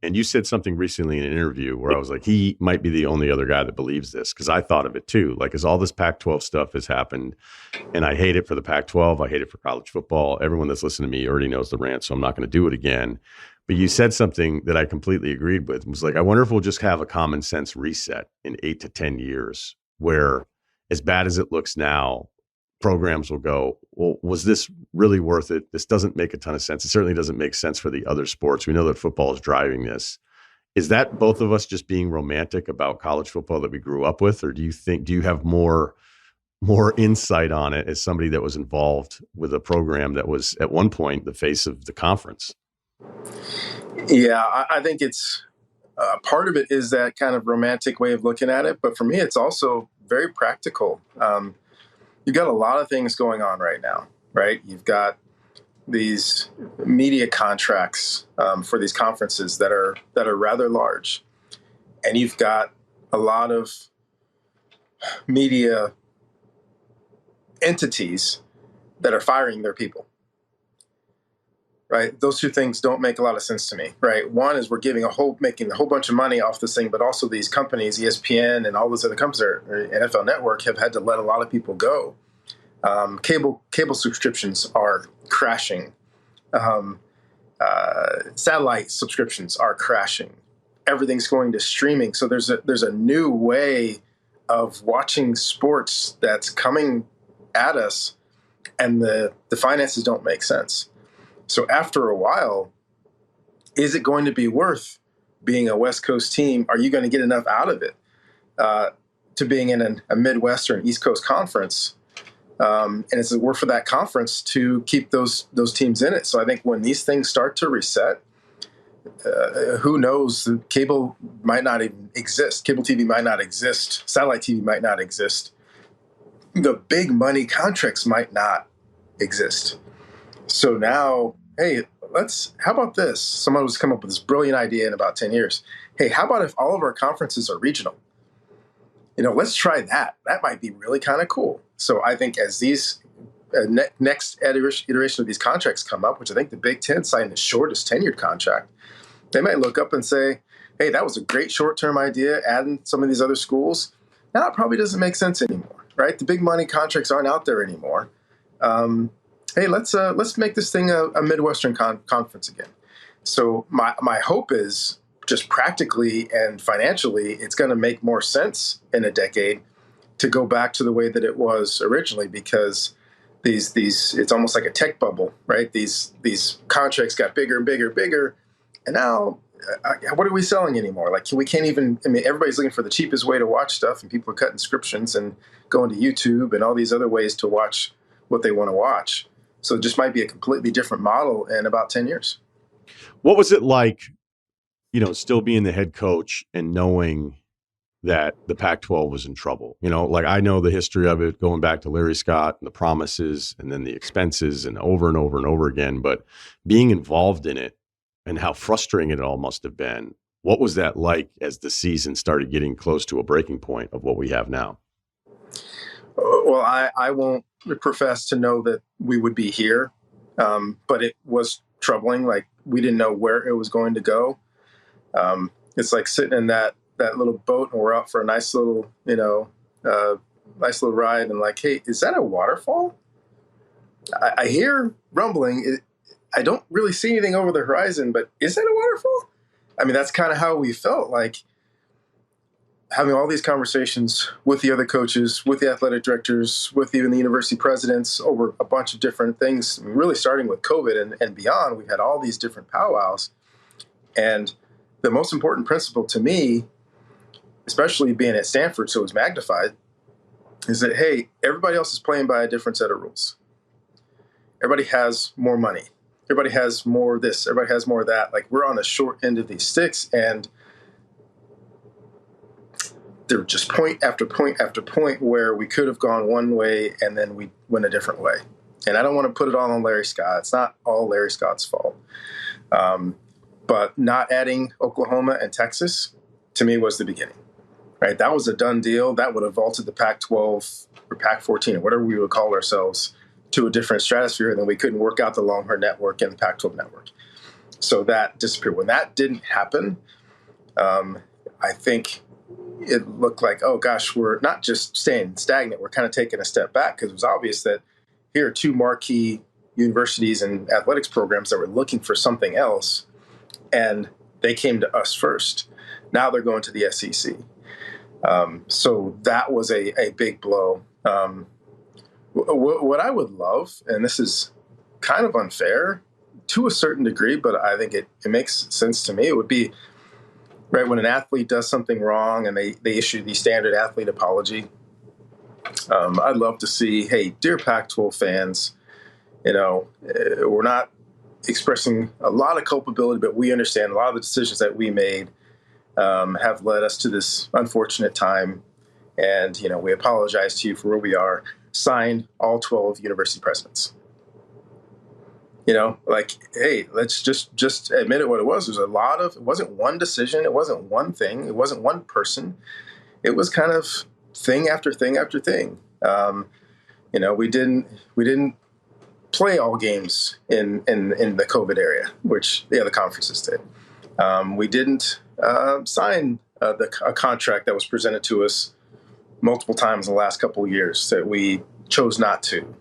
And you said something recently in an interview where I was like, he might be the only other guy that believes this, because I thought of it too. Like, as all this Pac-12 stuff has happened, and I hate it for the Pac-12, I hate it for college football. Everyone that's listening to me already knows the rant, so I'm not going to do it again. But you said something that I completely agreed with. It was like, I wonder if we'll just have a common sense reset in 8 to 10 years where, as bad as it looks now, programs will go, well, was this really worth it? This doesn't make a ton of sense. It certainly doesn't make sense for the other sports. We know that football is driving this. Is that both of us just being romantic about college football that we grew up with? Or do you have more insight on it as somebody that was involved with a program that was at one point the face of the conference? Yeah, I think it's part of it is that kind of romantic way of looking at it. But for me, it's also very practical. You've got a lot of things going on right now, right? You've got these media contracts for these conferences that are rather large. And you've got a lot of media entities that are firing their people. Right, those two things don't make a lot of sense to me. Right, one is we're making a whole bunch of money off this thing, but also these companies, ESPN and all those other companies, or NFL Network, have had to let a lot of people go. Cable subscriptions are crashing. Satellite subscriptions are crashing. Everything's going to streaming. So there's a new way of watching sports that's coming at us, and the finances don't make sense. So after a while, is it going to be worth being a West Coast team? Are you going to get enough out of it to being in a Midwest or an East Coast conference? And is it worth for that conference to keep those teams in it? So I think when these things start to reset, who knows? Cable might not even exist. Cable TV might not exist. Satellite TV might not exist. The big money contracts might not exist. So now, hey, how about this? Someone was come up with this brilliant idea in about 10 years. Hey, how about if all of our conferences are regional? Let's try that. That might be really kind of cool. So I think as these next iteration of these contracts come up, which I think the Big Ten signed the shortest tenured contract, they might look up and say, hey, that was a great short-term idea, adding some of these other schools. Now it probably doesn't make sense anymore, right? The big money contracts aren't out there anymore. Hey, let's make this thing a Midwestern conference again. So my hope is just practically and financially, it's going to make more sense in a decade to go back to the way that it was originally, because these it's almost like a tech bubble, right? These contracts got bigger and bigger and bigger, and now what are we selling anymore? Like we can't even. I mean, everybody's looking for the cheapest way to watch stuff, and people are cutting subscriptions and going to YouTube and all these other ways to watch what they want to watch. So it just might be a completely different model in about 10 years. What was it like, still being the head coach and knowing that the Pac-12 was in trouble? Like I know the history of it going back to Larry Scott and the promises and then the expenses and over and over and over again. But being involved in it and how frustrating it all must have been, what was that like as the season started getting close to a breaking point of what we have now? Well, I won't profess to know that we would be here, but it was troubling. Like we didn't know where it was going to go. It's like sitting in that little boat and we're out for a nice little ride, and like, hey, is that a waterfall? I hear rumbling. I don't really see anything over the horizon, but is that a waterfall? I mean, that's kind of how we felt, like having all these conversations with the other coaches, with the athletic directors, with even the university presidents over a bunch of different things, really starting with COVID and beyond. We've had all these different powwows. And the most important principle to me, especially being at Stanford, so it was magnified, is that, hey, everybody else is playing by a different set of rules. Everybody has more money. Everybody has more of this. Everybody has more of that. Like we're on the short end of these sticks, and there were just point after point after point where we could have gone one way and then we went a different way. And I don't want to put it all on Larry Scott. It's not all Larry Scott's fault. But not adding Oklahoma and Texas, to me, was the beginning. Right? That was a done deal. That would have vaulted the Pac-12 or Pac-14 or whatever we would call ourselves to a different stratosphere, and then we couldn't work out the Longhorn Network and the Pac-12 Network. So that disappeared. When that didn't happen, I think it looked like, oh gosh, we're not just staying stagnant, we're kind of taking a step back, because it was obvious that here are two marquee universities and athletics programs that were looking for something else, and they came to us first. Now they're going to the SEC. So that was a big blow. What I would love, and this is kind of unfair to a certain degree, but I think it makes sense to me, it would be, right, when an athlete does something wrong and they issue the standard athlete apology. I'd love to see, hey, dear Pac-12 fans, we're not expressing a lot of culpability, but we understand a lot of the decisions that we made have led us to this unfortunate time. And, we apologize to you for where we are. Signed all 12 university presidents. Hey, let's just admit it what it was. There's it wasn't one decision. It wasn't one thing. It wasn't one person. It was kind of thing after thing after thing. We didn't play all games in the COVID area, which the other conferences did. We didn't sign a contract that was presented to us multiple times in the last couple of years that we chose not to.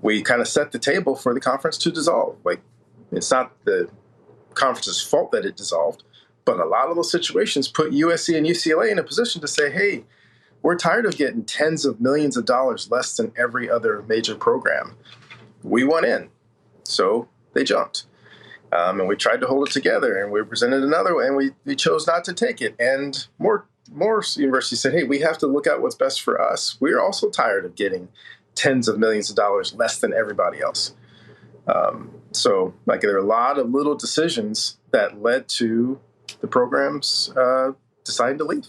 We kind of set the table for the conference to dissolve. Like, it's not the conference's fault that it dissolved, but a lot of those situations put USC and UCLA in a position to say, hey, we're tired of getting tens of millions of dollars less than every other major program. We want in. So they jumped. And we tried to hold it together, and we presented another way, and we chose not to take it. And more universities said, hey, we have to look at what's best for us. We're also tired of getting tens of millions of dollars less than everybody else. So there are a lot of little decisions that led to the programs deciding to leave.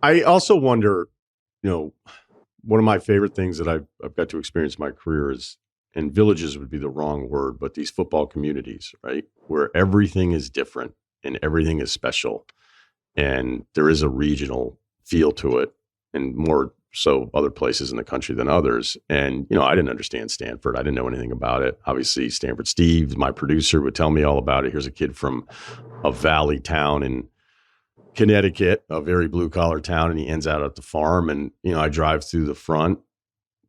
I also wonder, one of my favorite things that I've got to experience in my career is, and villages would be the wrong word, but these football communities, right, where everything is different and everything is special, and there is a regional feel to it, and more so other places in the country than others. And, I didn't understand Stanford. I didn't know anything about it. Obviously, Stanford Steve, my producer, would tell me all about it. Here's a kid from a valley town in Connecticut, a very blue collar town, and he ends out at the farm. And, I drive through the front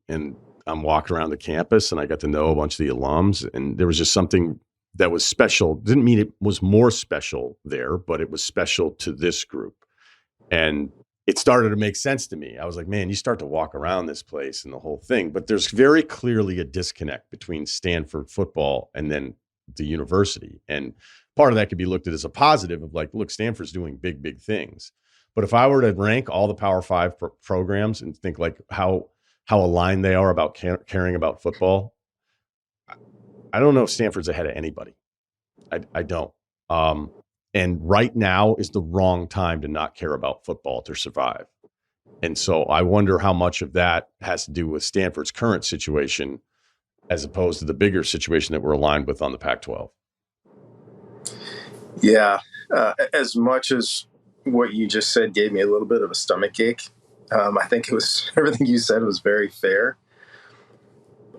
and I'm walking around the campus, and I got to know a bunch of the alums, and there was just something that was special. Didn't mean it was more special there, but it was special to this group. And it started to make sense to me. I was like, man, you start to walk around this place and the whole thing, but there's very clearly a disconnect between Stanford football and then the university. And part of that could be looked at as a positive of like, look, Stanford's doing big, big things. But if I were to rank all the Power Five programs and think like how aligned they are about caring about football, I don't know if Stanford's ahead of anybody. I don't. And right now is the wrong time to not care about football to survive. And so I wonder how much of that has to do with Stanford's current situation as opposed to the bigger situation that we're aligned with on the Pac-12. Yeah. As much as what you just said gave me a little bit of a stomach ache, I think it was everything you said was very fair.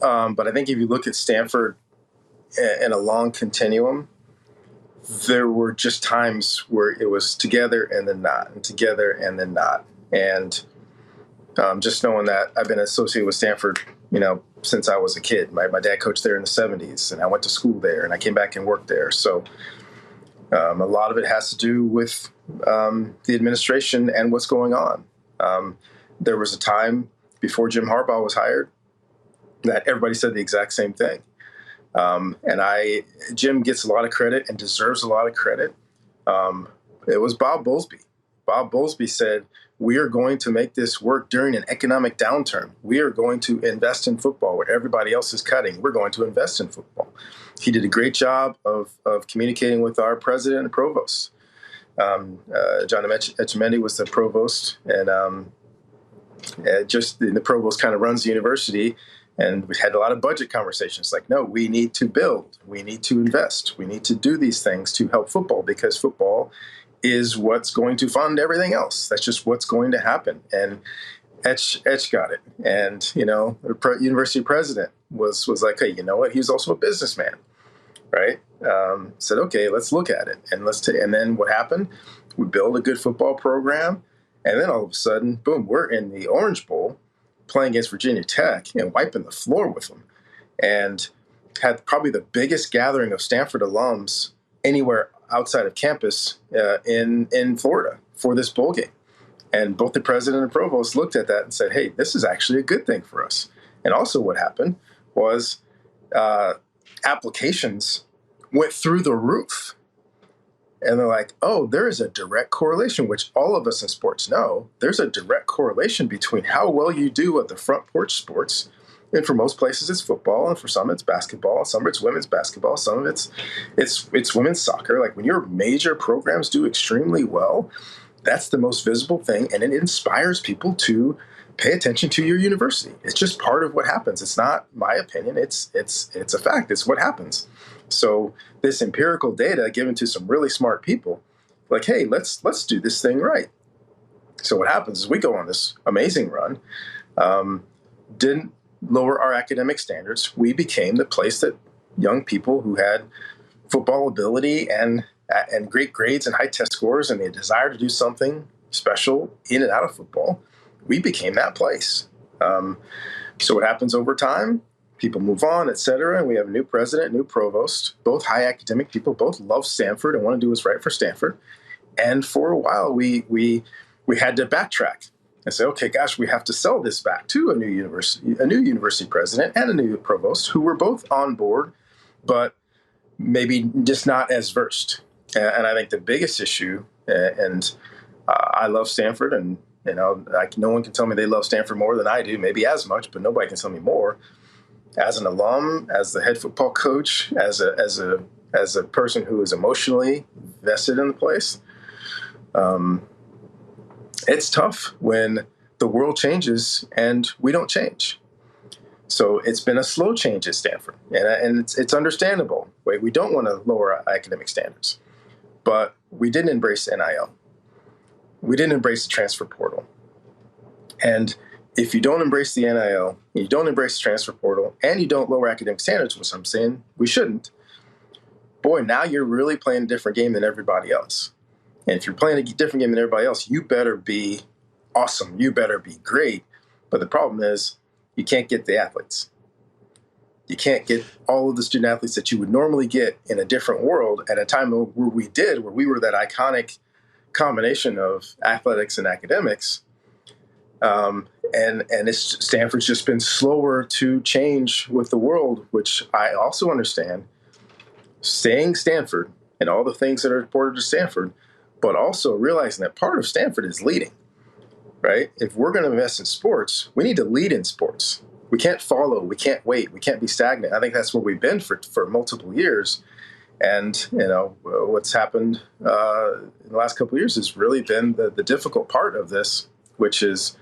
But I think if you look at Stanford in a long continuum, there were just times where it was together and then not, and together and then not. And just knowing that I've been associated with Stanford, since I was a kid. My dad coached there in the 70s, and I went to school there, and I came back and worked there. So a lot of it has to do with the administration and what's going on. There was a time before Jim Harbaugh was hired that everybody said the exact same thing. Jim gets a lot of credit and deserves a lot of credit. It was Bob Bowlesby. Bob Bowlesby said, we are going to make this work during an economic downturn. We are going to invest in football where everybody else is cutting. We're going to invest in football. He did a great job of communicating with our president and provost. John Etchemendy was the provost, and the provost kind of runs the university. And we had a lot of budget conversations like, no, we need to build, we need to invest, we need to do these things to help football, because football is what's going to fund everything else. That's just what's going to happen. And Etch got it. And, the university president was like, hey, you know what? He was also a businessman. right? Said, okay, let's look at it, and and then what happened? We build a good football program, and then all of a sudden, boom, we're in the Orange Bowl playing against Virginia Tech and wiping the floor with them, and had probably the biggest gathering of Stanford alums anywhere outside of campus in Florida for this bowl game. And both the president and provost looked at that and said, hey, this is actually a good thing for us. And also what happened was applications went through the roof. And they're like, oh, there is a direct correlation, which all of us in sports know. There's a direct correlation between how well you do at the front porch sports. And for most places, it's football, and for some, it's basketball. Some of it's women's basketball. Some of it's women's soccer. Like when your major programs do extremely well, that's the most visible thing, and it inspires people to pay attention to your university. It's just part of what happens. It's not my opinion. It's a fact. It's what happens. So this empirical data given to some really smart people, like, hey, let's do this thing right. So what happens is we go on this amazing run, didn't lower our academic standards. We became the place that young people who had football ability and great grades and high test scores and the desire to do something special in and out of football, we became that place. So what happens over time? People move on, et cetera, and we have a new president, new provost, both high academic people, both love Stanford and want to do what's right for Stanford. And for a while, we had to backtrack and say, okay, gosh, we have to sell this back to a new university president and a new provost who were both on board, but maybe just not as versed. And I think the biggest issue, and I love Stanford, and no one can tell me they love Stanford more than I do, maybe as much, but nobody can tell me more. As an alum, as the head football coach, as a person who is emotionally vested in the place, it's tough when the world changes and we don't change. So it's been a slow change at Stanford, and it's understandable. We don't want to lower our academic standards, but we didn't embrace NIL. We didn't embrace the transfer portal. And if you don't embrace the NIL, you don't embrace the transfer portal, and you don't lower academic standards, which I'm saying we shouldn't, boy, now you're really playing a different game than everybody else. And if you're playing a different game than everybody else, you better be awesome. You better be great. But the problem is you can't get the athletes. You can't get all of the student athletes that you would normally get in a different world at a time where we were that iconic combination of athletics and academics. And Stanford's just been slower to change with the world, which I also understand. Staying Stanford and all the things that are important to Stanford, but also realizing that part of Stanford is leading, right? If we're going to invest in sports, we need to lead in sports. We can't follow. We can't wait. We can't be stagnant. I think that's where we've been for multiple years. And, what's happened in the last couple of years has really been the difficult part of this, which is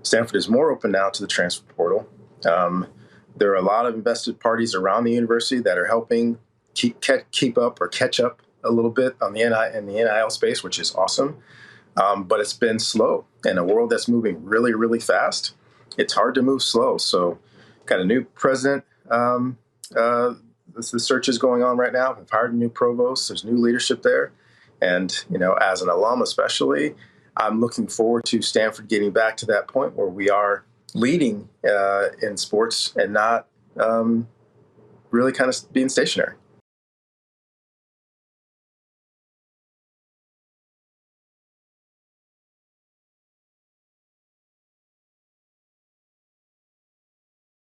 Stanford is more open now to the transfer portal. There are a lot of invested parties around the university that are helping keep up or catch up a little bit on in the NIL space, which is awesome. But it's been slow in a world that's moving really, really fast. It's hard to move slow. So got a new president. The search is going on right now. We've hired a new provost. There's new leadership there. And, as an alum especially, I'm looking forward to Stanford getting back to that point where we are leading in sports and not really kind of being stationary.